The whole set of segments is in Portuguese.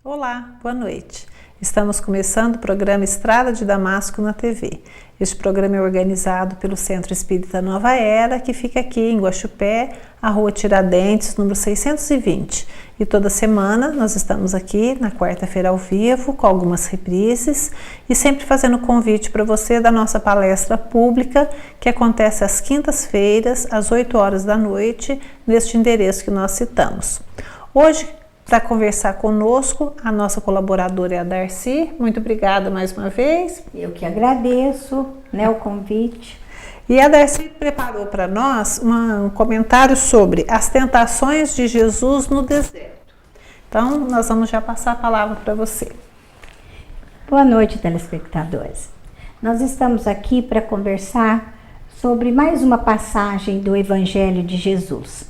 Olá, boa noite. Estamos começando o programa Estrada de Damasco na TV. Este programa é organizado pelo Centro Espírita Nova Era, que fica aqui em Guaxupé, a Rua Tiradentes, número 620. E toda semana nós estamos aqui na quarta-feira ao vivo, com algumas reprises, e sempre fazendo convite para você da nossa palestra pública, que acontece às quintas-feiras, às 8 horas da noite, neste endereço que nós citamos. Hoje, para conversar conosco, a nossa colaboradora é a Darcy. Muito obrigada mais uma vez. Eu que agradeço, o convite. E a Darcy preparou para nós um comentário sobre as tentações de Jesus no deserto. Então, nós vamos já passar a palavra para você. Boa noite, telespectadores. Nós estamos aqui para conversar sobre mais uma passagem do Evangelho de Jesus.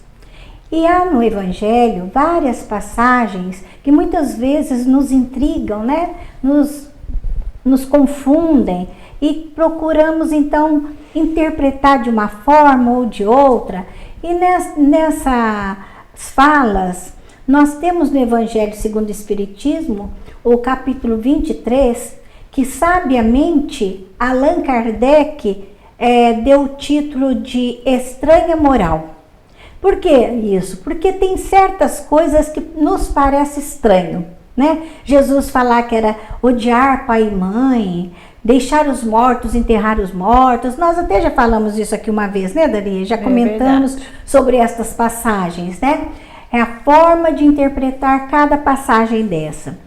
E há no Evangelho várias passagens que muitas vezes nos intrigam, nos confundem e procuramos então interpretar de uma forma ou de outra. E nessas falas, nós temos no Evangelho segundo o Espiritismo, o capítulo 23, que sabiamente Allan Kardec deu o título de Estranha Moral. Por que isso? Porque tem certas coisas que nos parece estranho, Jesus falar que era odiar pai e mãe, deixar os mortos, enterrar os mortos. Nós até já falamos isso aqui uma vez, Dari? Já comentamos sobre estas passagens, É a forma de interpretar cada passagem dessa.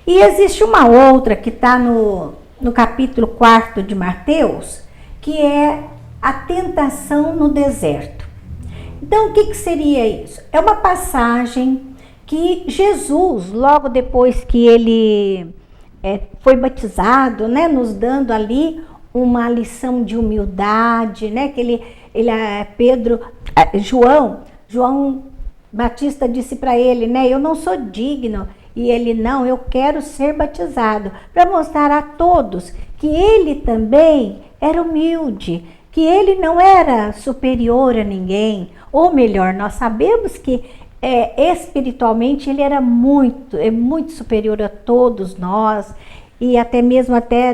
E existe uma outra que está no capítulo 4 de Mateus, que é a tentação no deserto. Então, o que seria isso? É uma passagem que Jesus, logo depois que ele foi batizado, nos dando ali uma lição de humildade, que João Batista disse para ele, eu não sou digno, e ele, não, eu quero ser batizado, para mostrar a todos que ele também era humilde, que ele não era superior a ninguém, ou melhor, nós sabemos que espiritualmente ele era muito superior a todos nós, e até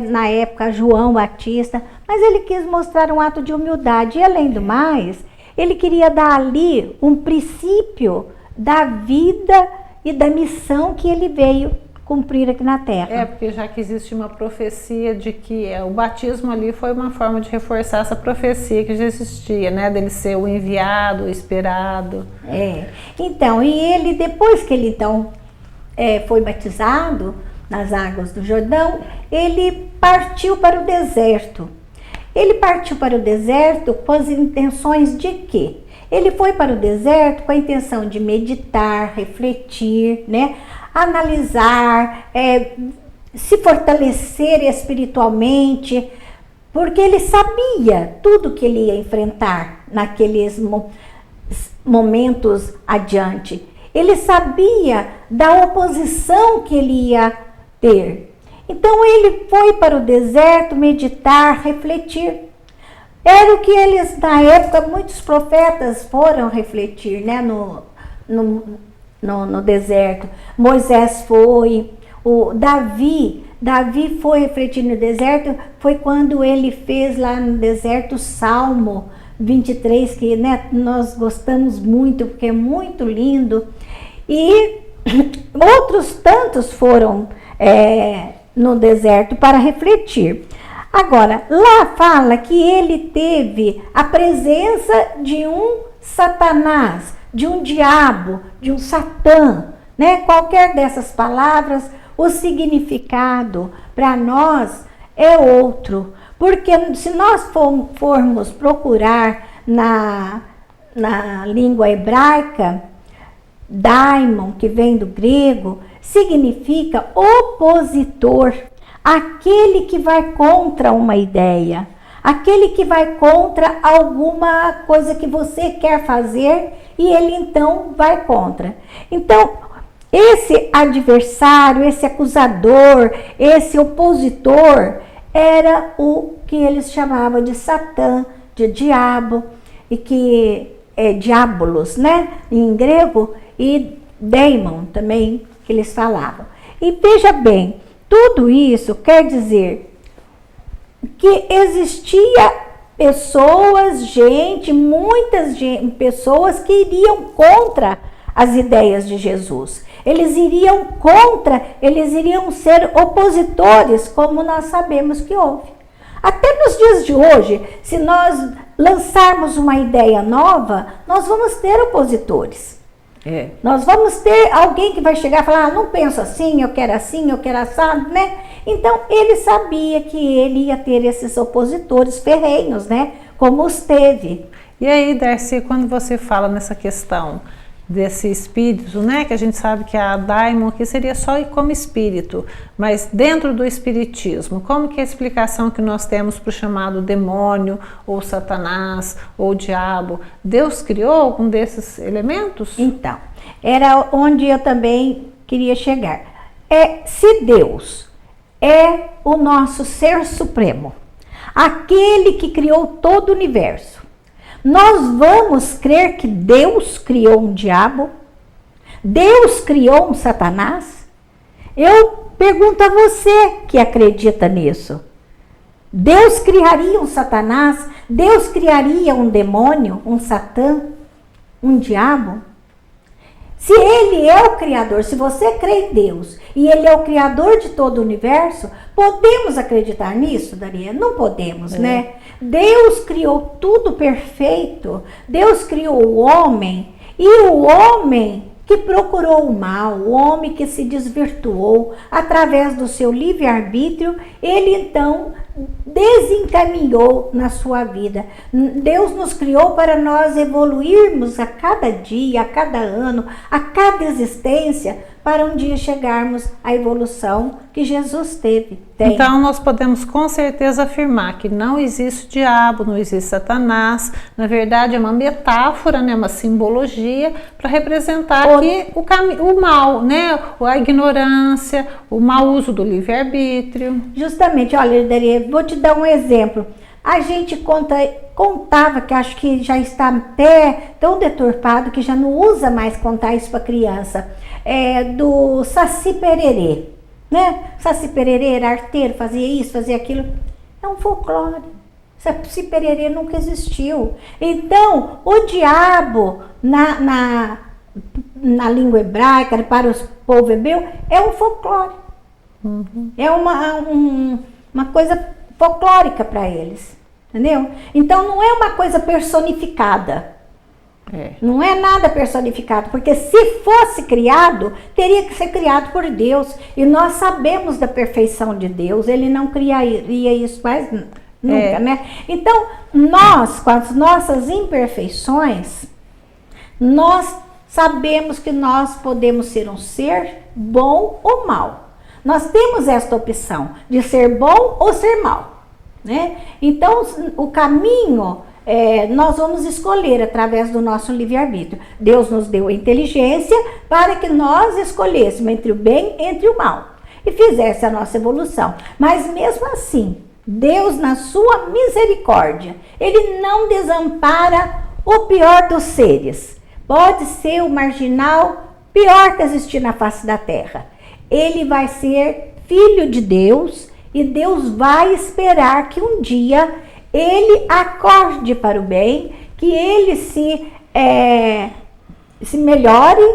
na época João Batista, mas ele quis mostrar um ato de humildade, e além do mais, ele queria dar ali um princípio da vida e da missão que ele veio cumprir aqui na Terra. Porque já que existe uma profecia de que o batismo ali foi uma forma de reforçar essa profecia que já existia, dele ser o enviado, o esperado. Então, e ele, depois que ele então foi batizado nas águas do Jordão, ele partiu para o deserto. Ele partiu para o deserto com as intenções de quê? Ele foi para o deserto com a intenção de meditar, refletir, analisar, se fortalecer espiritualmente, porque ele sabia tudo que ele ia enfrentar naqueles momentos adiante. Ele sabia da oposição que ele ia ter. Então ele foi para o deserto meditar, refletir. Era o que eles, na época, muitos profetas foram refletir, no deserto. Moisés foi, o Davi foi refletir no deserto, foi quando ele fez lá no deserto o Salmo 23, que nós gostamos muito, porque é muito lindo. E outros tantos foram no deserto para refletir. Agora, lá fala que ele teve a presença de um Satanás, de um diabo, de um Satã, Qualquer dessas palavras, o significado para nós é outro. Porque se nós formos procurar na língua hebraica, daimon, que vem do grego, significa opositor, aquele que vai contra uma ideia, aquele que vai contra alguma coisa que você quer fazer e ele então vai contra. Então, esse adversário, esse acusador, esse opositor era o que eles chamavam de Satã, de diabo, e que é diabolos, em grego, e daimon também, que eles falavam. E veja bem, tudo isso quer dizer que existia pessoas, muitas pessoas que iriam contra as ideias de Jesus. Eles iriam ser opositores, como nós sabemos que houve. Até nos dias de hoje, se nós lançarmos uma ideia nova, nós vamos ter opositores. Nós vamos ter alguém que vai chegar e falar, não penso assim, eu quero assado, né? Então, ele sabia que ele ia ter esses opositores ferrenhos, né? Como os teve. E aí, Darcy, quando você fala nessa questão desse espírito, né? Que a gente sabe que a daimon aqui seria só como espírito, mas dentro do espiritismo, como que é a explicação que nós temos para o chamado demônio, ou satanás, ou diabo? Deus criou algum desses elementos? Então, era onde eu também queria chegar. Se Deus é o nosso ser supremo, aquele que criou todo o universo, nós vamos crer que Deus criou um diabo? Deus criou um satanás? Eu pergunto a você que acredita nisso. Deus criaria um satanás? Deus criaria um demônio, um satã, um diabo? Se ele é o criador, se você crê em Deus e ele é o criador de todo o universo, podemos acreditar nisso, Daria? Não podemos, né? Deus criou tudo perfeito. Deus criou o homem e o homem que procurou o mal, o homem que se desvirtuou através do seu livre-arbítrio, ele então desencaminhou na sua vida. Deus nos criou para nós evoluirmos a cada dia, a cada ano, a cada existência, para um dia chegarmos à evolução que Jesus teve. Então nós podemos com certeza afirmar que não existe diabo, não existe satanás. Na verdade é uma metáfora, né, uma simbologia para representar aqui o mal, né, a ignorância, o mau uso do livre-arbítrio. Justamente, olha, Daria, vou te dar um exemplo. A gente contava, que acho que já está até tão deturpado que já não usa mais contar isso para criança, do Saci Pererê, né? Saci Pererê era arteiro, fazia isso, fazia aquilo. É um folclore. Saci Pererê nunca existiu. Então, o diabo na língua hebraica, para os povos hebreus, é um folclore. É uma coisa folclórica para eles, entendeu? Então não é uma coisa personificada, não é nada personificado, porque se fosse criado, teria que ser criado por Deus, e nós sabemos da perfeição de Deus, ele não criaria isso mais nunca, né? Então nós, com as nossas imperfeições, nós sabemos que nós podemos ser um ser bom ou mal. Nós temos esta opção de ser bom ou ser mal, né? Então, o caminho nós vamos escolher através do nosso livre-arbítrio. Deus nos deu a inteligência para que nós escolhêssemos entre o bem e entre o mal e fizesse a nossa evolução. Mas mesmo assim, Deus, na sua misericórdia, ele não desampara o pior dos seres. Pode ser o marginal pior que existir na face da terra. Ele vai ser filho de Deus e Deus vai esperar que um dia ele acorde para o bem, que ele se melhore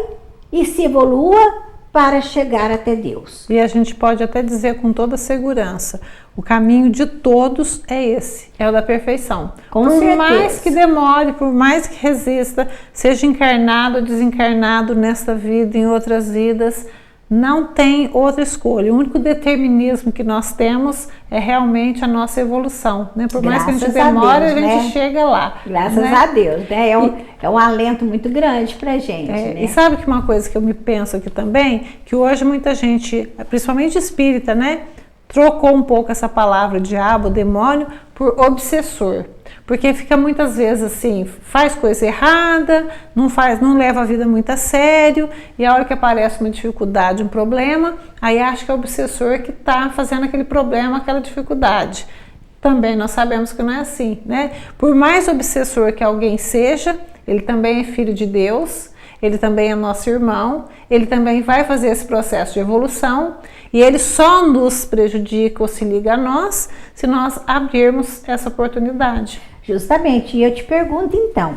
e se evolua para chegar até Deus. E a gente pode até dizer com toda segurança, o caminho de todos é esse, é o da perfeição. Por mais que demore, por mais que resista, seja encarnado ou desencarnado nesta vida, em outras vidas, não tem outra escolha. O único determinismo que nós temos é realmente a nossa evolução, né? Por mais que a gente demore, a gente chega lá. Graças a Deus, né? É um alento muito grande pra gente, né? E sabe que uma coisa que eu me penso aqui também, que hoje muita gente, principalmente espírita, né? Trocou um pouco essa palavra diabo, demônio, por obsessor. Porque fica muitas vezes assim, faz coisa errada, não leva a vida muito a sério, e a hora que aparece uma dificuldade, um problema, aí acha que é o obsessor que está fazendo aquele problema, aquela dificuldade. Também nós sabemos que não é assim, né? Por mais obsessor que alguém seja, ele também é filho de Deus, ele também é nosso irmão, ele também vai fazer esse processo de evolução e ele só nos prejudica ou se liga a nós se nós abrirmos essa oportunidade. Justamente, e eu te pergunto então,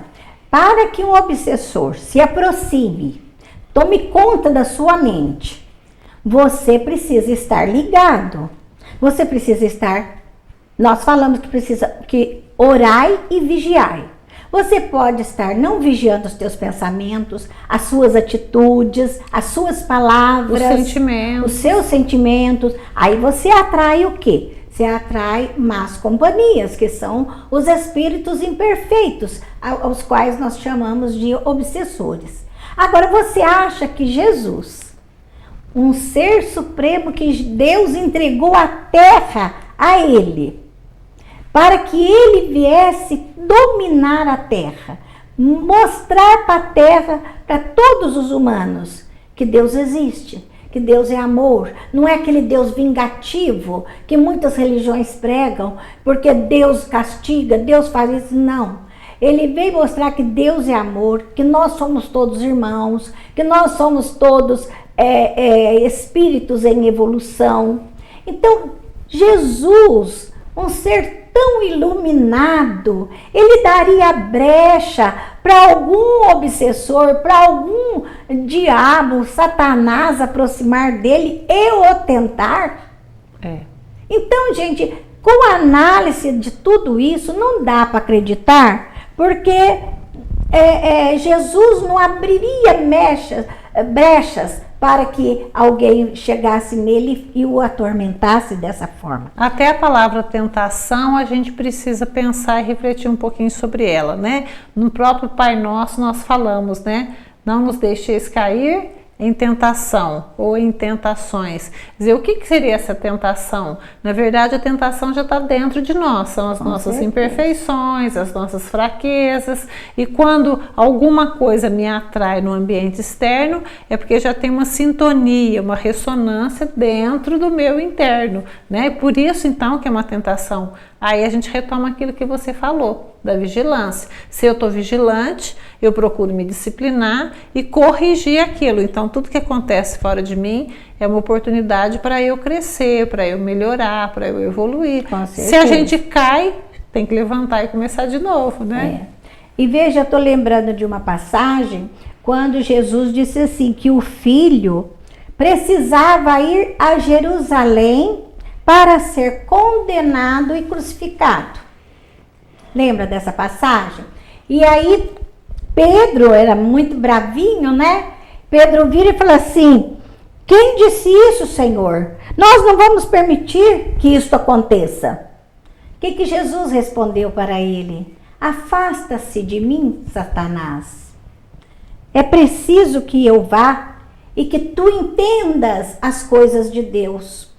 para que um obsessor se aproxime, tome conta da sua mente, você precisa estar ligado, você precisa estar, nós falamos que orai e vigiai. Você pode estar não vigiando os teus pensamentos, as suas atitudes, as suas palavras, os seus sentimentos. Aí você atrai o quê? Você atrai más companhias, que são os espíritos imperfeitos, aos quais nós chamamos de obsessores. Agora, você acha que Jesus, um ser supremo que Deus entregou a terra a ele, para que ele viesse dominar a terra, mostrar para a terra, para todos os humanos, que Deus existe, que Deus é amor, não é aquele Deus vingativo que muitas religiões pregam, porque Deus castiga, Deus faz isso, não. Ele veio mostrar que Deus é amor, que nós somos todos irmãos, que nós somos todos espíritos em evolução. Então, Jesus, um ser tão iluminado, ele daria brecha para algum obsessor, para algum diabo, Satanás aproximar dele e o tentar? Então, gente, com a análise de tudo isso, não dá para acreditar, porque Jesus não abriria brechas para que alguém chegasse nele e o atormentasse dessa forma. Até a palavra tentação, a gente precisa pensar e refletir um pouquinho sobre ela, né? No próprio Pai Nosso nós falamos, né? Não nos deixeis cair em tentação ou em tentações. Quer dizer, o que seria essa tentação? Na verdade, a tentação já está dentro de nós, são as nossas imperfeições, as nossas fraquezas, e quando alguma coisa me atrai no ambiente externo, é porque já tem uma sintonia, uma ressonância dentro do meu interno, né? Por isso, então, que é uma tentação. Aí a gente retoma aquilo que você falou, da vigilância. Se eu estou vigilante, eu procuro me disciplinar e corrigir aquilo. Então, tudo que acontece fora de mim é uma oportunidade para eu crescer, para eu melhorar, para eu evoluir. Se a gente cai, tem que levantar e começar de novo, né? E veja, eu estou lembrando de uma passagem, quando Jesus disse assim, que o filho precisava ir a Jerusalém para ser condenado e crucificado. Lembra dessa passagem? E aí Pedro era muito bravinho, né? Pedro vira e fala assim: quem disse isso, Senhor? Nós não vamos permitir que isso aconteça. O que Jesus respondeu para ele? Afasta-se de mim, Satanás. É preciso que eu vá e que tu entendas as coisas de Deus.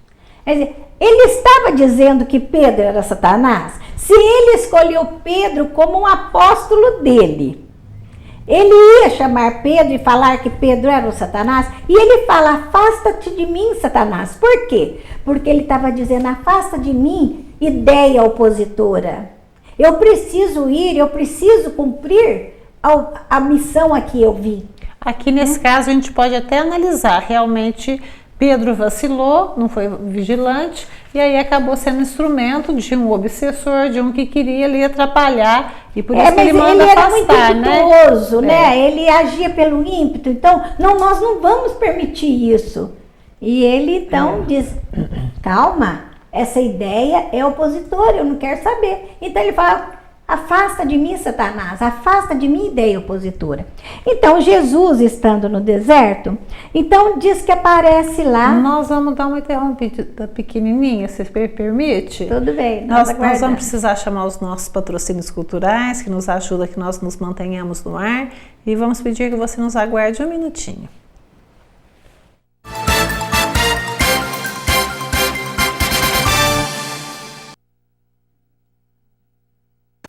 Quer dizer, ele estava dizendo que Pedro era Satanás. Se ele escolheu Pedro como um apóstolo dele, ele ia chamar Pedro e falar que Pedro era o Satanás, e ele fala: afasta-te de mim, Satanás. Por quê? Porque ele estava dizendo: afasta de mim, ideia opositora. Eu preciso ir, eu preciso cumprir a missão a que eu vim. Aqui nesse caso a gente pode até analisar, realmente Pedro vacilou, não foi vigilante, e aí acabou sendo instrumento de um obsessor, de um que queria ali atrapalhar, e por isso que ele manda afastar, ele era muito impetuoso, né? Ele agia pelo ímpeto, então nós não vamos permitir isso. E ele então diz: calma, essa ideia é opositora, eu não quero saber. Então ele fala: afasta de mim, Satanás, afasta de mim, ideia opositora. Então, Jesus, estando no deserto, então diz que aparece lá... Nós vamos dar uma interrompida pequenininha, se permite? Tudo bem. Nós vamos precisar chamar os nossos patrocínios culturais, que nos ajudam, que nós nos mantenhamos no ar, e vamos pedir que você nos aguarde um minutinho.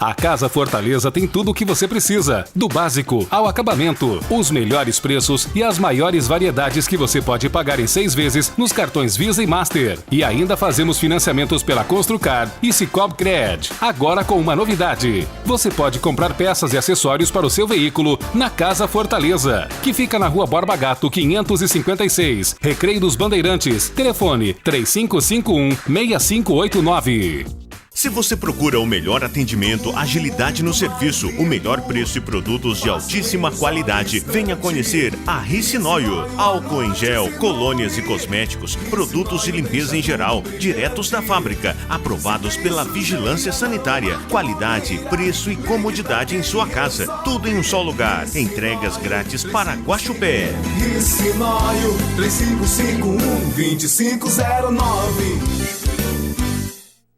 A Casa Fortaleza tem tudo o que você precisa, do básico ao acabamento, os melhores preços e as maiores variedades que você pode pagar em 6 vezes nos cartões Visa e Master. E ainda fazemos financiamentos pela Construcar e Cicobi Cred. Agora com uma novidade: você pode comprar peças e acessórios para o seu veículo na Casa Fortaleza, que fica na Rua Borba Gato 556, Recreio dos Bandeirantes. Telefone 3551-6589. Se você procura o melhor atendimento, agilidade no serviço, o melhor preço e produtos de altíssima qualidade, venha conhecer a Ricinóio. Álcool em gel, colônias e cosméticos, produtos de limpeza em geral, diretos da fábrica, aprovados pela Vigilância Sanitária. Qualidade, preço e comodidade em sua casa. Tudo em um só lugar. Entregas grátis para Guaxupé. Ricinóio 3551-2509.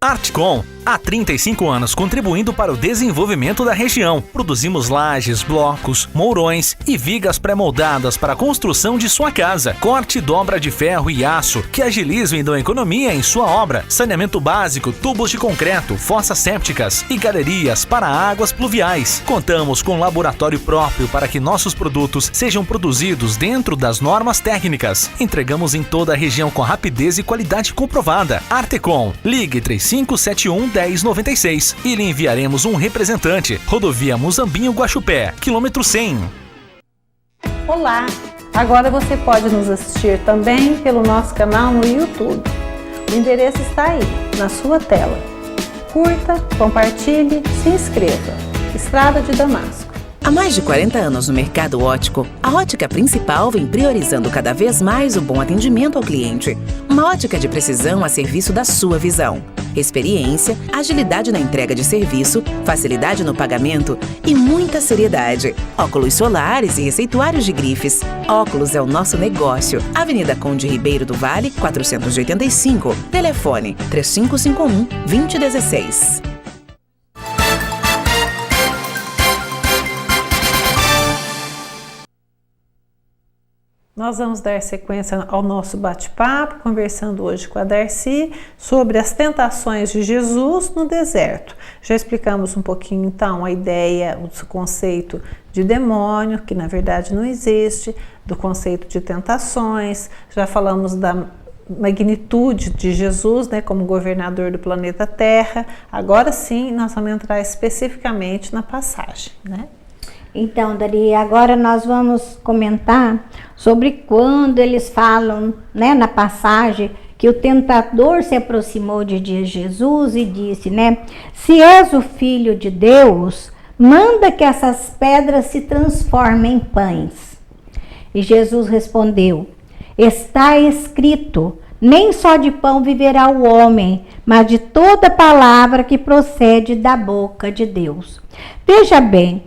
Artcom, há 35 anos contribuindo para o desenvolvimento da região. Produzimos lajes, blocos, mourões e vigas pré-moldadas para a construção de sua casa. Corte e dobra de ferro e aço que agilizam e dão economia em sua obra. Saneamento básico, tubos de concreto, fossas sépticas e galerias para águas pluviais. Contamos com laboratório próprio para que nossos produtos sejam produzidos dentro das normas técnicas. Entregamos em toda a região com rapidez e qualidade comprovada. Artecom, ligue 3571-1096 e lhe enviaremos um representante. Rodovia Muzambinho Guaxupé, quilômetro 100. Olá! Agora você pode nos assistir também pelo nosso canal no YouTube. O endereço está aí, na sua tela. Curta, compartilhe, se inscreva. Estrada de Damasco. Há mais de 40 anos no mercado óptico, a Ótica Principal vem priorizando cada vez mais o bom atendimento ao cliente. Uma ótica de precisão a serviço da sua visão. Experiência, agilidade na entrega de serviço, facilidade no pagamento e muita seriedade. Óculos solares e receituários de grifes. Óculos é o nosso negócio. Avenida Conde Ribeiro do Vale, 485. Telefone 3551-2016. Nós vamos dar sequência ao nosso bate-papo, conversando hoje com a Darcy sobre as tentações de Jesus no deserto. Já explicamos um pouquinho então a ideia, o conceito de demônio, que na verdade não existe, do conceito de tentações, já falamos da magnitude de Jesus, né, como governador do planeta Terra. Agora sim, nós vamos entrar especificamente na passagem, né? Então, Dari, agora nós vamos comentar sobre quando eles falam, né, na passagem, que o tentador se aproximou de Jesus e disse, né, se és o Filho de Deus, manda que essas pedras se transformem em pães. E Jesus respondeu, está escrito, nem só de pão viverá o homem, mas de toda palavra que procede da boca de Deus. Veja bem,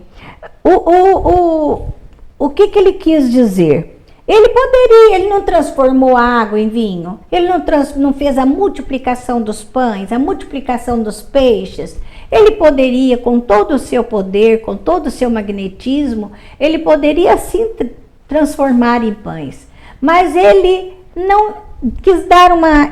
o que ele quis dizer? Ele não transformou a água em vinho, ele não fez a multiplicação dos pães, a multiplicação dos peixes. Ele poderia, com todo o seu poder, com todo o seu magnetismo, ele poderia sim transformar em pães. Mas ele não quis dar uma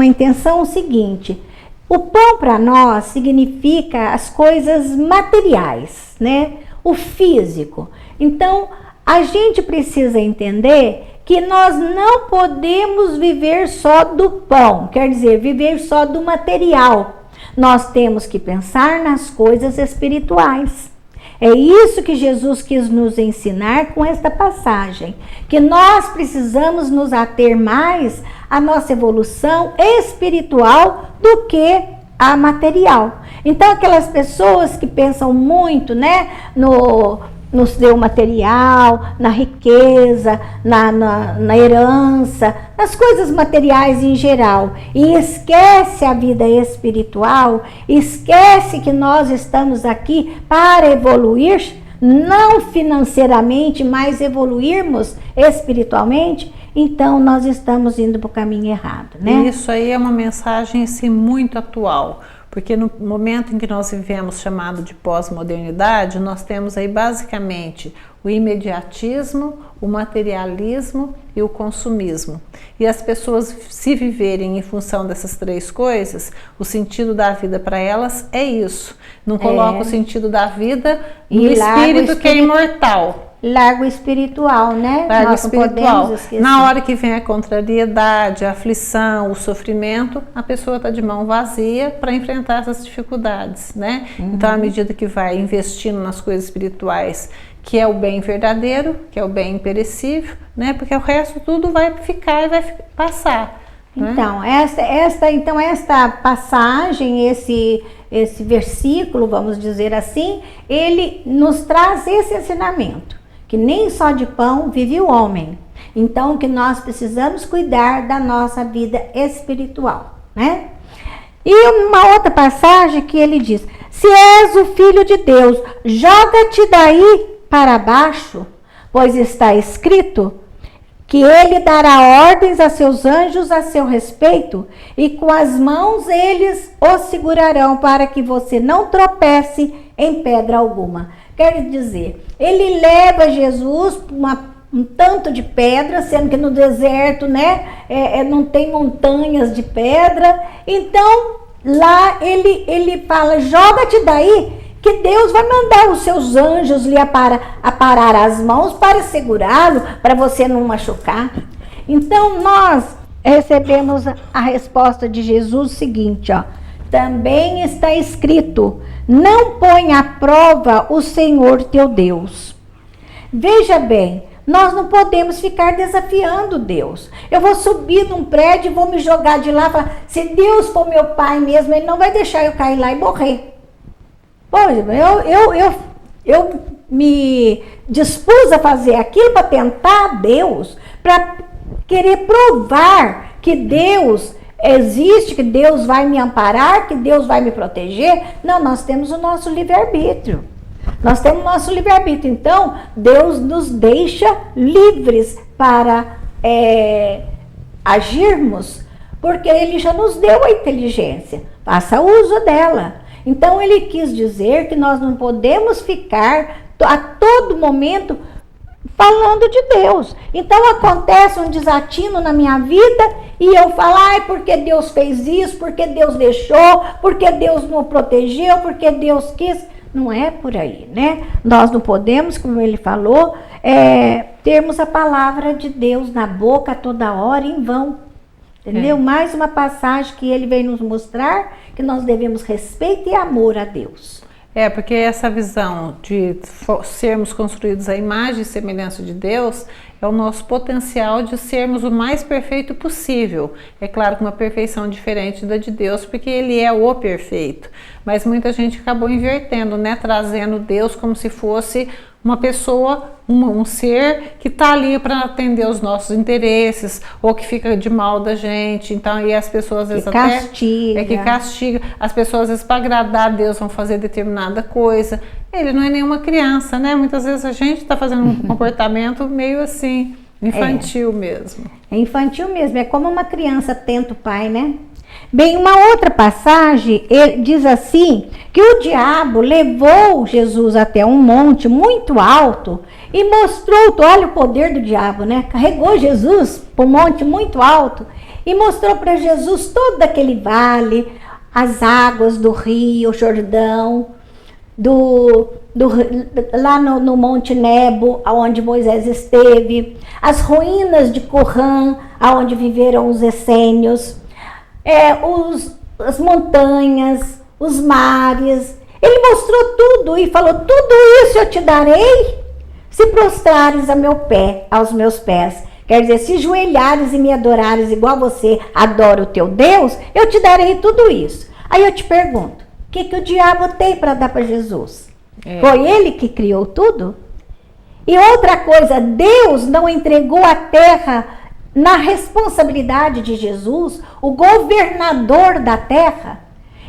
intenção seguinte. O pão para nós significa as coisas materiais, né? O físico. Então, a gente precisa entender que nós não podemos viver só do pão, quer dizer, viver só do material. Nós temos que pensar nas coisas espirituais. É isso que Jesus quis nos ensinar com esta passagem, que nós precisamos nos ater mais à nossa evolução espiritual do que a material. Então, aquelas pessoas que pensam muito, né, no seu material, na riqueza, na herança, nas coisas materiais em geral, e esquece a vida espiritual, esquece que nós estamos aqui para evoluir, não financeiramente, mas evoluirmos espiritualmente, então nós estamos indo para o caminho errado, né? Isso aí é uma mensagem assim, muito atual, porque no momento em que nós vivemos chamado de pós-modernidade, nós temos aí basicamente o imediatismo, o materialismo e o consumismo. E as pessoas, se viverem em função dessas três coisas, o sentido da vida para elas é isso. Não coloca o sentido da vida no espírito que é imortal. Largo espiritual, né? Largo Nós espiritual. Podemos esquecer. Na hora que vem a contrariedade, a aflição, o sofrimento, a pessoa está de mão vazia para enfrentar essas dificuldades, né? Então, à medida que vai investindo nas coisas espirituais, que é o bem verdadeiro, que é o bem imperecível, né? Porque o resto tudo vai ficar e vai passar. Então, esta passagem, esse versículo, vamos dizer assim, ele nos traz esse ensinamento, que nem só de pão vive o homem. Então, que nós precisamos cuidar da nossa vida espiritual, né? E uma outra passagem que ele diz: se és o Filho de Deus, joga-te daí para baixo, pois está escrito que ele dará ordens a seus anjos a seu respeito, e com as mãos eles o segurarão para que você não tropece em pedra alguma. Quer dizer, ele leva Jesus para um tanto de pedra, sendo que no deserto, né, não tem montanhas de pedra. Então, lá ele fala, joga-te daí, que Deus vai mandar os seus anjos lhe aparar as mãos para segurá-lo, para você não machucar. Então, nós recebemos a resposta de Jesus seguinte, ó. Também está escrito, não põe à prova o Senhor teu Deus. Veja bem, nós não podemos ficar desafiando Deus. Eu vou subir num prédio e vou me jogar de lá e falar, se Deus for meu pai mesmo, ele não vai deixar eu cair lá e morrer. Pois, eu me dispus a fazer aquilo para tentar Deus, para querer provar que Deus existe, que Deus vai me amparar, que Deus vai me proteger. Não, nós temos o nosso livre-arbítrio. Nós temos o nosso livre-arbítrio. Então, Deus nos deixa livres para agirmos, porque Ele já nos deu a inteligência. Faça uso dela. Então, Ele quis dizer que nós não podemos ficar a todo momento falando de Deus. Então acontece um desatino na minha vida e eu falo, ai, porque Deus fez isso, porque Deus deixou, porque Deus não protegeu, porque Deus quis. Não é por aí, né? Nós não podemos, como ele falou, termos a palavra de Deus na boca toda hora em vão. Entendeu? Mais uma passagem que ele vem nos mostrar que nós devemos respeito e amor a Deus. Porque essa visão de sermos construídos à imagem e semelhança de Deus é o nosso potencial de sermos o mais perfeito possível. É claro que uma perfeição diferente da de Deus, porque Ele é o perfeito. Mas muita gente acabou invertendo, né? Trazendo Deus como se fosse uma pessoa, um ser que está ali para atender os nossos interesses, ou que fica de mal da gente. Então, e as pessoas às vezes que castiga. As pessoas às vezes para agradar a Deus vão fazer determinada coisa. Ele não é nenhuma criança, né? Muitas vezes a gente está fazendo um comportamento meio assim, infantil mesmo. É infantil mesmo, é como uma criança tenta o pai, né? Bem, uma outra passagem, ele diz assim, que o diabo levou Jesus até um monte muito alto e mostrou, olha o poder do diabo, né? Carregou Jesus para um monte muito alto e mostrou para Jesus todo aquele vale, as águas do rio Jordão, lá no Monte Nebo, onde Moisés esteve, as ruínas de Corrã, onde viveram os essênios, as montanhas, os mares. Ele mostrou tudo e falou, tudo isso eu te darei se prostrares aos meus pés. Quer dizer, se joelhares e me adorares igual você adora o teu Deus, eu te darei tudo isso. Aí eu te pergunto, o que o diabo tem para dar para Jesus? Foi ele que criou tudo? E outra coisa, Deus não entregou a terra na responsabilidade de Jesus, o governador da terra.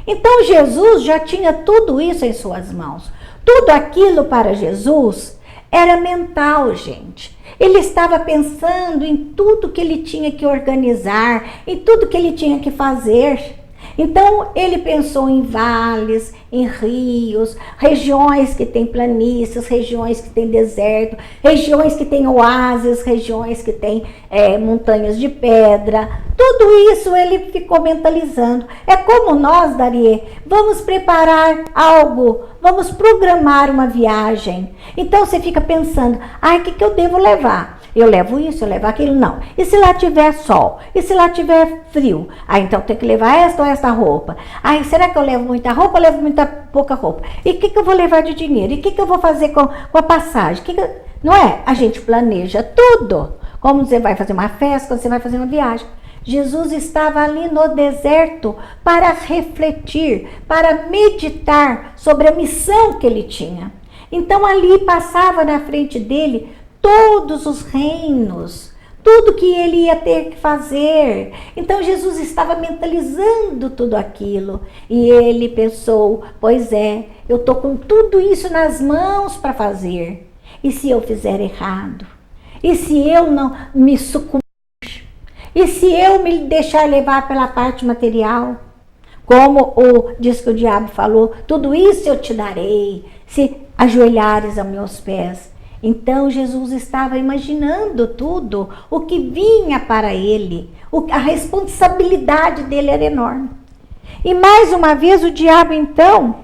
Então Jesus já tinha tudo isso em suas mãos. Tudo aquilo para Jesus era mental, gente. Ele estava pensando em tudo que ele tinha que organizar, em tudo que ele tinha que fazer. Então, ele pensou em vales, em rios, regiões que tem planícies, regiões que tem deserto, regiões que tem oásis, regiões que tem montanhas de pedra. Tudo isso ele ficou mentalizando. É como nós, Darie, vamos preparar algo, vamos programar uma viagem. Então, você fica pensando, o que eu devo levar? Eu levo isso, eu levo aquilo, não. E se lá tiver sol? E se lá tiver frio? Então tem que levar esta ou esta roupa. Será que eu levo muita roupa ou levo pouca roupa? E o que eu vou levar de dinheiro? E o que eu vou fazer com a passagem? Não é? A gente planeja tudo. Como você vai fazer uma festa, quando você vai fazer uma viagem. Jesus estava ali no deserto para refletir, para meditar sobre a missão que ele tinha. Então ali passava na frente dele todos os reinos, tudo que ele ia ter que fazer. Então Jesus estava mentalizando tudo aquilo e ele pensou, pois é, eu estou com tudo isso nas mãos para fazer. E se eu fizer errado? E se eu não me sucumbir? E se eu me deixar levar pela parte material? Como diz que o diabo falou, tudo isso eu te darei, se ajoelhares aos meus pés. Então Jesus estava imaginando tudo, o que vinha para ele, a responsabilidade dele era enorme. E mais uma vez o diabo então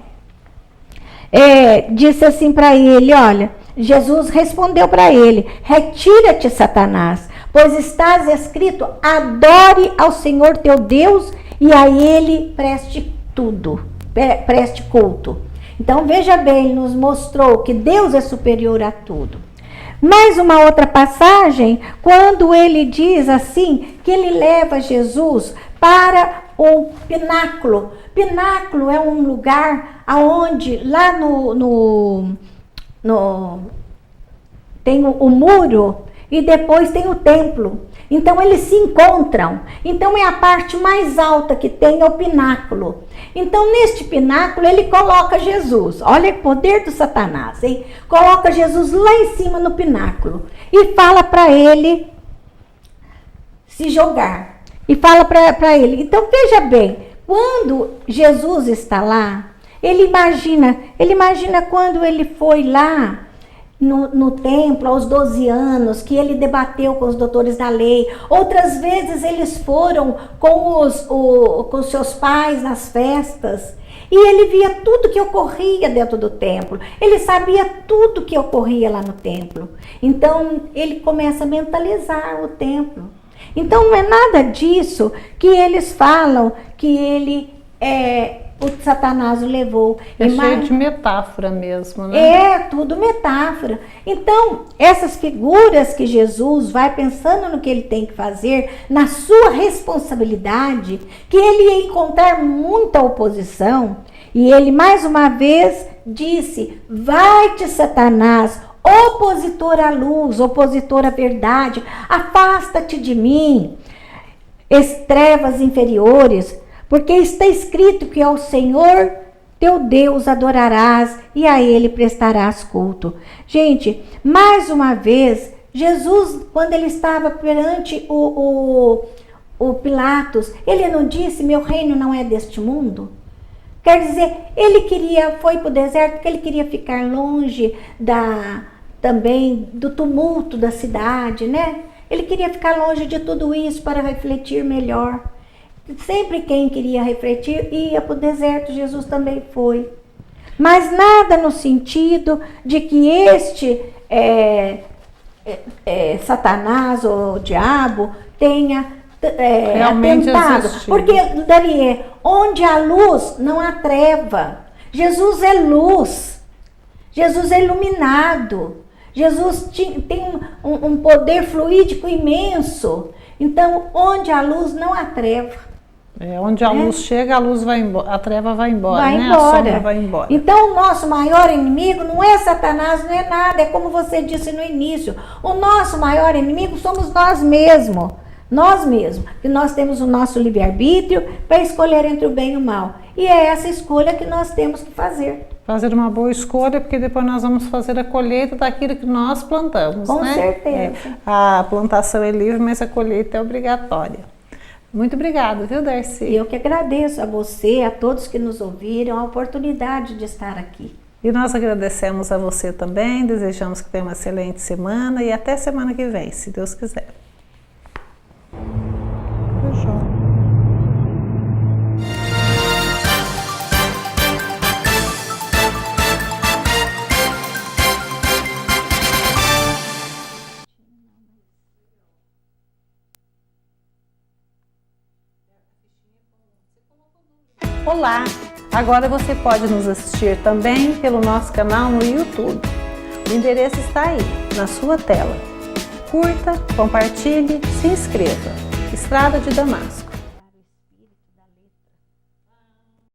disse assim para ele, olha, Jesus respondeu para ele, retira-te, Satanás, pois estás escrito, adore ao Senhor teu Deus e a ele preste culto. Então, veja bem, ele nos mostrou que Deus é superior a tudo. Mais uma outra passagem, quando ele diz assim, que ele leva Jesus para o pináculo. Pináculo é um lugar onde, lá tem o muro e depois tem o templo. Então eles se encontram. Então é a parte mais alta que tem, é o pináculo. Então neste pináculo ele coloca Jesus. Olha o poder do Satanás, hein? Coloca Jesus lá em cima no pináculo e fala para ele se jogar. E fala para ele. Então veja bem, quando Jesus está lá, ele imagina quando ele foi lá no templo aos 12 anos, que ele debateu com os doutores da lei. Outras vezes eles foram com seus pais nas festas e ele via tudo que ocorria dentro do templo. Ele sabia tudo que ocorria lá no templo. Então ele começa a mentalizar o templo. Então não é nada disso que eles falam que o Satanás o levou. É cheio de metáfora mesmo, né? É, tudo metáfora. Então, essas figuras que Jesus vai pensando no que ele tem que fazer, na sua responsabilidade, que ele ia encontrar muita oposição, e ele mais uma vez disse, vai-te, Satanás, opositor à luz, opositor à verdade, afasta-te de mim, trevas inferiores, porque está escrito que ao Senhor teu Deus adorarás e a ele prestarás culto. Gente, mais uma vez, Jesus, quando ele estava perante o Pilatos, ele não disse, meu reino não é deste mundo? Quer dizer, ele foi para o deserto porque ele queria ficar longe também do tumulto da cidade, né? Ele queria ficar longe de tudo isso para refletir melhor. Sempre quem queria refletir ia para o deserto, Jesus também foi. Mas nada no sentido de que este Satanás ou o diabo tenha realmente atentado. existido. Porque, Darie, onde há luz, não há treva. Jesus é luz. Jesus é iluminado. Jesus tem um poder fluídico imenso. Então, onde há luz, não há treva. Onde a luz chega, a luz vai embora, a treva vai embora, vai né? embora. A sombra vai embora. Então, o nosso maior inimigo não é Satanás, não é nada, é como você disse no início. O nosso maior inimigo somos nós mesmos. Nós mesmos, que nós temos o nosso livre-arbítrio para escolher entre o bem e o mal. E é essa escolha que nós temos que fazer. Fazer uma boa escolha, porque depois nós vamos fazer a colheita daquilo que nós plantamos, Com né? certeza. A plantação é livre, mas a colheita é obrigatória. Muito obrigada, viu, Darcy? E eu que agradeço a você, a todos que nos ouviram, a oportunidade de estar aqui. E nós agradecemos a você também, desejamos que tenha uma excelente semana e até semana que vem, se Deus quiser. Olá! Agora você pode nos assistir também pelo nosso canal no YouTube. O endereço está aí, na sua tela. Curta, compartilhe, se inscreva. Estrada de Damasco.